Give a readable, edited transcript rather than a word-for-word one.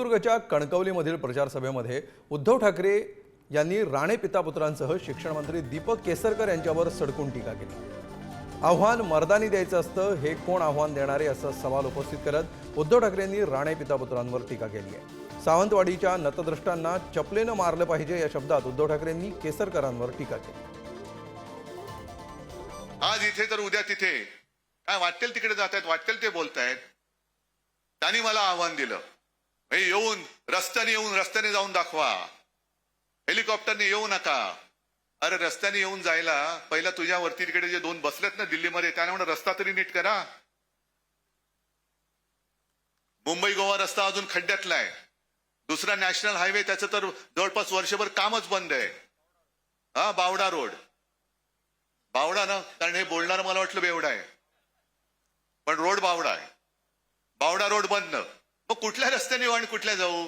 सिंधुदुर्गच्या कणकवलीमधील प्रचार सभेमध्ये उद्धव ठाकरे यांनी राणे पितापुत्रांसह शिक्षण मंत्री दीपक केसरकर यांच्यावर सडकून टीका केली। आव्हान मर्दानी द्यायचं असतं, हे कोण आव्हान देणारे असा सवाल उपस्थित करत उद्धव ठाकरेंनी राणे पितापुत्रांवर टीका केली आहे। सावंतवाडीच्या नतद्रष्टांना चपलेनं मारलं पाहिजे या शब्दात उद्धव ठाकरेंनी केसरकरांवर टीका केली। आज इथे तर उद्या तिथे काय वाटेल तिकडे जात आहेत, वाटेल ते बोलतायत। त्यांनी मला आव्हान दिलं, येऊन रस्त्याने जाऊन दाखवा, हेलिकॉप्टरने येऊ नका। अरे रस्त्याने येऊन जायला पहिला तुझ्यावरती तिकडे जे दोन बसलेत ना दिल्लीमध्ये, त्यांना म्हणा रस्ता तरी नीट करा। मुंबई गोवा रस्ता अजून खड्ड्यातला आहे। दुसरा नॅशनल हायवे त्याचं तर जवळपास वर्षभर कामच बंद आहे। बावडा रोड, बावडा ना, कारण हे बोलणार मला वाटलं बेवडा आहे, पण रोड बावडा आहे। बावडा रोड बंद, मग कुठल्या रस्त्याने येऊ आणि कुठल्या जाऊ?